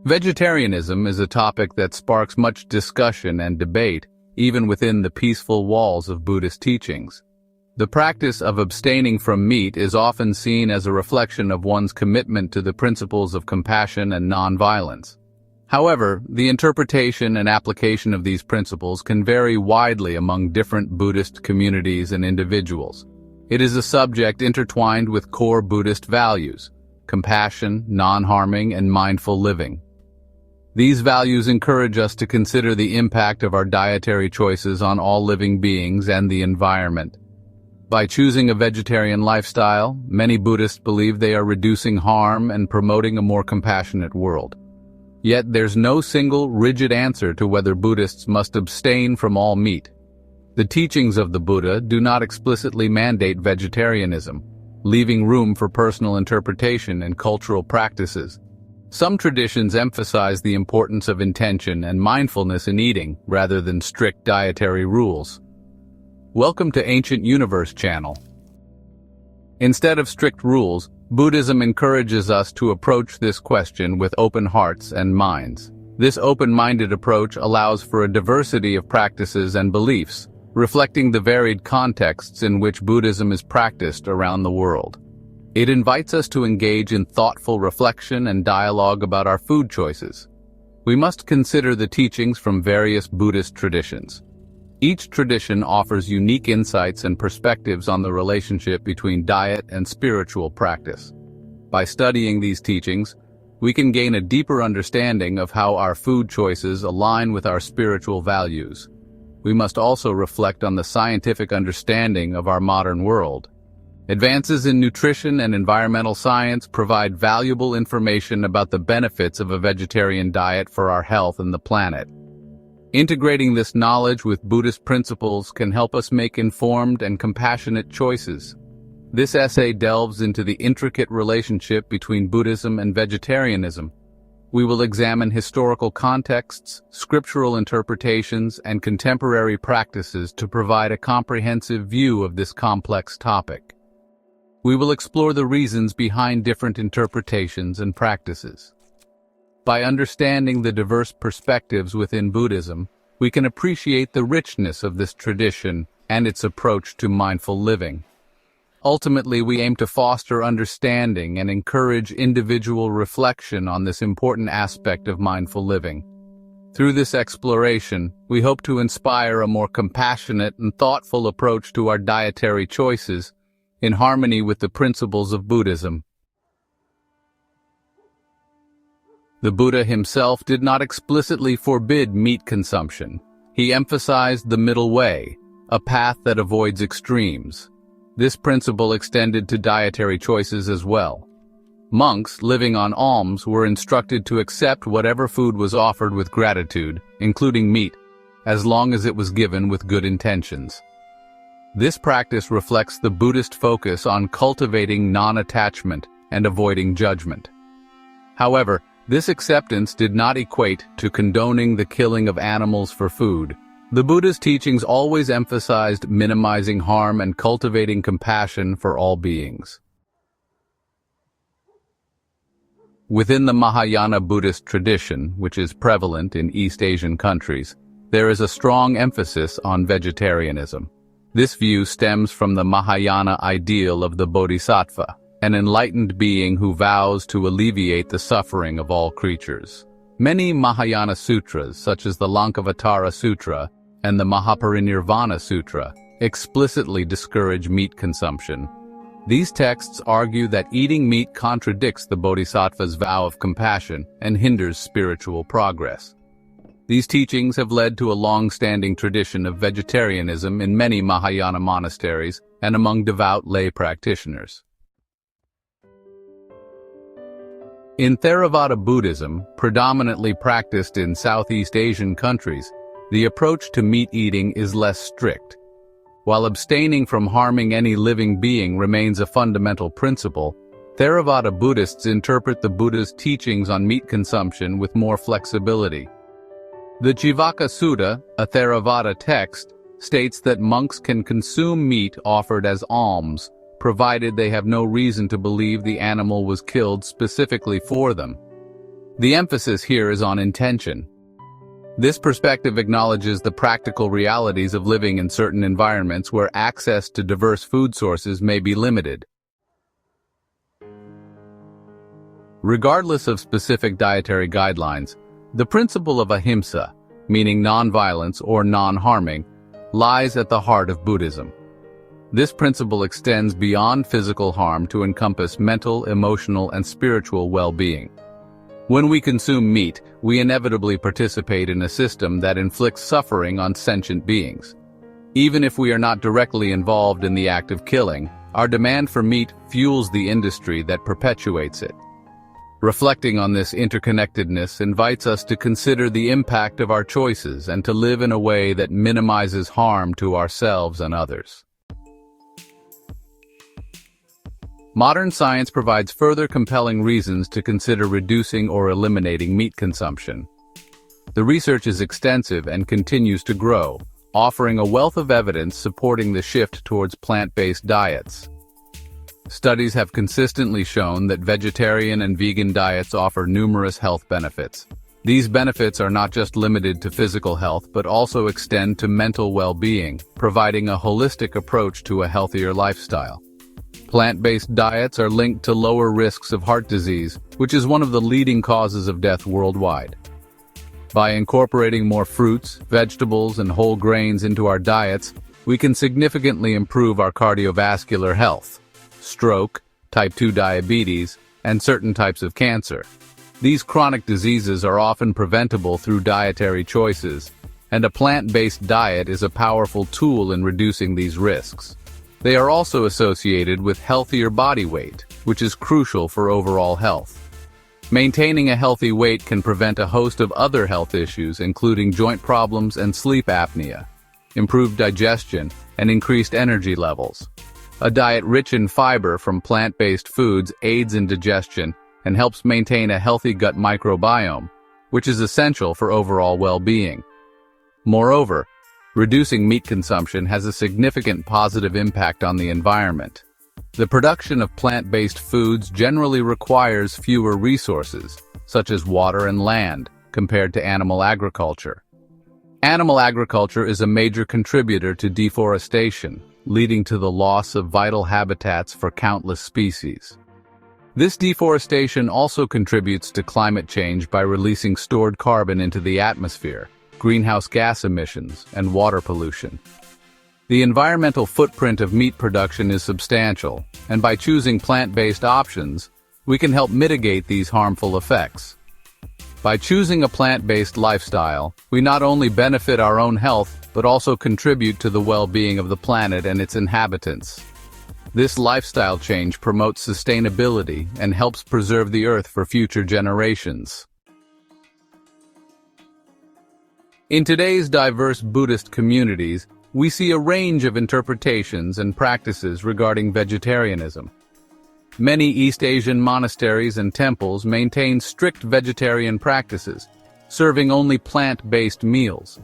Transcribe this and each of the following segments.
Vegetarianism is a topic that sparks much discussion and debate, even within the peaceful walls of Buddhist teachings. The practice of abstaining from meat is often seen as a reflection of one's commitment to the principles of compassion and nonviolence. However, the interpretation and application of these principles can vary widely among different Buddhist communities and individuals. It is a subject intertwined with core Buddhist values: compassion, non-harming, and mindful living. These values encourage us to consider the impact of our dietary choices on all living beings and the environment. By choosing a vegetarian lifestyle, many Buddhists believe they are reducing harm and promoting a more compassionate world. Yet there's no single, rigid answer to whether Buddhists must abstain from all meat. The teachings of the Buddha do not explicitly mandate vegetarianism, leaving room for personal interpretation and cultural practices. Some traditions emphasize the importance of intention and mindfulness in eating, rather than strict dietary rules. Welcome to Ancient Universe channel. Instead of strict rules, Buddhism encourages us to approach this question with open hearts and minds. This open-minded approach allows for a diversity of practices and beliefs, reflecting the varied contexts in which Buddhism is practiced around the world. It invites us to engage in thoughtful reflection and dialogue about our food choices. We must consider the teachings from various Buddhist traditions. Each tradition offers unique insights and perspectives on the relationship between diet and spiritual practice. By studying these teachings, we can gain a deeper understanding of how our food choices align with our spiritual values. We must also reflect on the scientific understanding of our modern world. Advances in nutrition and environmental science provide valuable information about the benefits of a vegetarian diet for our health and the planet. Integrating this knowledge with Buddhist principles can help us make informed and compassionate choices. This essay delves into the intricate relationship between Buddhism and vegetarianism. We will examine historical contexts, scriptural interpretations, and contemporary practices to provide a comprehensive view of this complex topic. We will explore the reasons behind different interpretations and practices. By understanding the diverse perspectives within Buddhism, we can appreciate the richness of this tradition and its approach to mindful living. Ultimately, we aim to foster understanding and encourage individual reflection on this important aspect of mindful living. Through this exploration, we hope to inspire a more compassionate and thoughtful approach to our dietary choices, in harmony with the principles of Buddhism. The Buddha himself did not explicitly forbid meat consumption. He emphasized the middle way, a path that avoids extremes. This principle extended to dietary choices as well. Monks living on alms were instructed to accept whatever food was offered with gratitude, including meat, as long as it was given with good intentions. This practice reflects the Buddhist focus on cultivating non-attachment and avoiding judgment. However, this acceptance did not equate to condoning the killing of animals for food. The Buddha's teachings always emphasized minimizing harm and cultivating compassion for all beings. Within the Mahayana Buddhist tradition, which is prevalent in East Asian countries, there is a strong emphasis on vegetarianism. This view stems from the Mahayana ideal of the Bodhisattva, an enlightened being who vows to alleviate the suffering of all creatures. Many Mahayana sutras, such as the Lankavatara Sutra and the Mahaparinirvana Sutra, explicitly discourage meat consumption. These texts argue that eating meat contradicts the Bodhisattva's vow of compassion and hinders spiritual progress. These teachings have led to a long-standing tradition of vegetarianism in many Mahayana monasteries and among devout lay practitioners. In Theravada Buddhism, predominantly practiced in Southeast Asian countries, the approach to meat eating is less strict. While abstaining from harming any living being remains a fundamental principle, Theravada Buddhists interpret the Buddha's teachings on meat consumption with more flexibility. The Jivaka Sutta, a Theravada text, states that monks can consume meat offered as alms, provided they have no reason to believe the animal was killed specifically for them. The emphasis here is on intention. This perspective acknowledges the practical realities of living in certain environments where access to diverse food sources may be limited. Regardless of specific dietary guidelines, the principle of ahimsa, meaning non-violence or non-harming, lies at the heart of Buddhism. This principle extends beyond physical harm to encompass mental, emotional, and spiritual well-being. When we consume meat, we inevitably participate in a system that inflicts suffering on sentient beings. Even if we are not directly involved in the act of killing, our demand for meat fuels the industry that perpetuates it. Reflecting on this interconnectedness invites us to consider the impact of our choices and to live in a way that minimizes harm to ourselves and others. Modern science provides further compelling reasons to consider reducing or eliminating meat consumption. The research is extensive and continues to grow, offering a wealth of evidence supporting the shift towards plant-based diets. Studies have consistently shown that vegetarian and vegan diets offer numerous health benefits. These benefits are not just limited to physical health but also extend to mental well-being, providing a holistic approach to a healthier lifestyle. Plant-based diets are linked to lower risks of heart disease, which is one of the leading causes of death worldwide. By incorporating more fruits, vegetables, and whole grains into our diets, we can significantly improve our cardiovascular health, stroke, type 2 diabetes, and certain types of cancer. These chronic diseases are often preventable through dietary choices, and a plant-based diet is a powerful tool in reducing these risks. They are also associated with healthier body weight, which is crucial for overall health. Maintaining a healthy weight can prevent a host of other health issues, including joint problems and sleep apnea, improved digestion, and increased energy levels. A diet rich in fiber from plant-based foods aids in digestion and helps maintain a healthy gut microbiome, which is essential for overall well-being. Moreover, reducing meat consumption has a significant positive impact on the environment. The production of plant-based foods generally requires fewer resources, such as water and land, compared to animal agriculture. Animal agriculture is a major contributor to deforestation, leading to the loss of vital habitats for countless species. This deforestation also contributes to climate change by releasing stored carbon into the atmosphere, greenhouse gas emissions, and water pollution. The environmental footprint of meat production is substantial, and by choosing plant-based options, we can help mitigate these harmful effects. By choosing a plant-based lifestyle, we not only benefit our own health, but also contribute to the well-being of the planet and its inhabitants. This lifestyle change promotes sustainability and helps preserve the earth for future generations. In today's diverse Buddhist communities, we see a range of interpretations and practices regarding vegetarianism. Many East Asian monasteries and temples maintain strict vegetarian practices, serving only plant-based meals.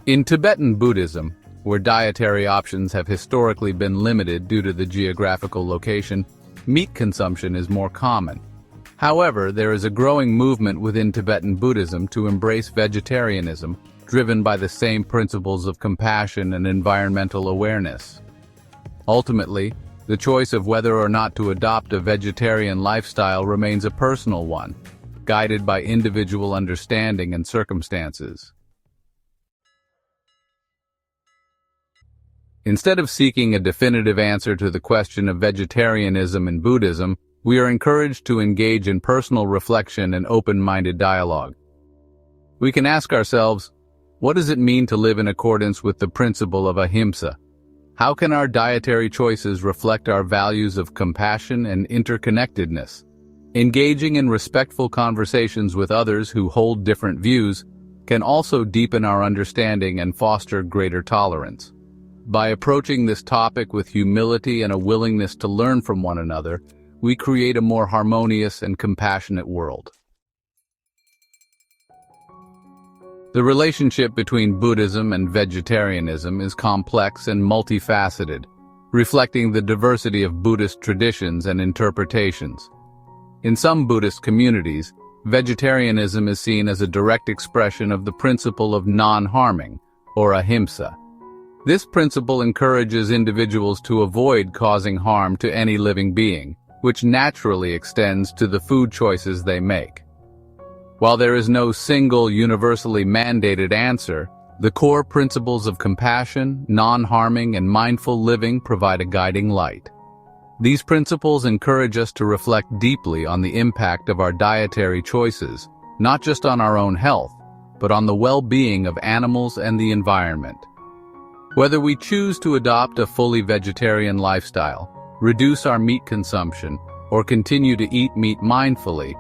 In Tibetan Buddhism, where dietary options have historically been limited due to the geographical location, meat consumption is more common. However, there is a growing movement within Tibetan Buddhism to embrace vegetarianism, driven by the same principles of compassion and environmental awareness. Ultimately, the choice of whether or not to adopt a vegetarian lifestyle remains a personal one, guided by individual understanding and circumstances. Instead of seeking a definitive answer to the question of vegetarianism in Buddhism, we are encouraged to engage in personal reflection and open-minded dialogue. We can ask ourselves, what does it mean to live in accordance with the principle of ahimsa? How can our dietary choices reflect our values of compassion and interconnectedness? Engaging in respectful conversations with others who hold different views can also deepen our understanding and foster greater tolerance. By approaching this topic with humility and a willingness to learn from one another, we create a more harmonious and compassionate world. The relationship between Buddhism and vegetarianism is complex and multifaceted, reflecting the diversity of Buddhist traditions and interpretations. In some Buddhist communities, vegetarianism is seen as a direct expression of the principle of non-harming, or ahimsa. This principle encourages individuals to avoid causing harm to any living being, which naturally extends to the food choices they make. While there is no single universally mandated answer, the core principles of compassion, non-harming, and mindful living provide a guiding light. These principles encourage us to reflect deeply on the impact of our dietary choices, not just on our own health, but on the well-being of animals and the environment. Whether we choose to adopt a fully vegetarian lifestyle, reduce our meat consumption, or continue to eat meat mindfully,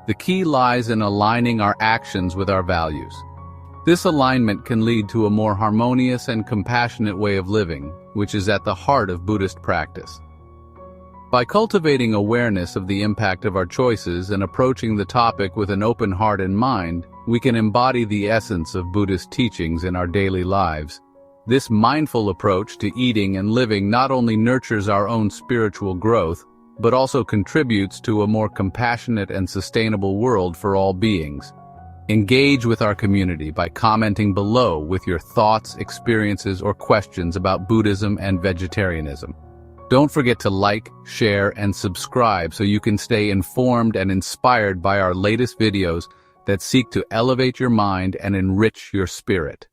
the key lies in aligning our actions with our values. This alignment can lead to a more harmonious and compassionate way of living, which is at the heart of Buddhist practice. By cultivating awareness of the impact of our choices and approaching the topic with an open heart and mind, we can embody the essence of Buddhist teachings in our daily lives. This mindful approach to eating and living not only nurtures our own spiritual growth, but also contributes to a more compassionate and sustainable world for all beings. Engage with our community by commenting below with your thoughts, experiences, or questions about Buddhism and vegetarianism. Don't forget to like, share, and subscribe so you can stay informed and inspired by our latest videos that seek to elevate your mind and enrich your spirit.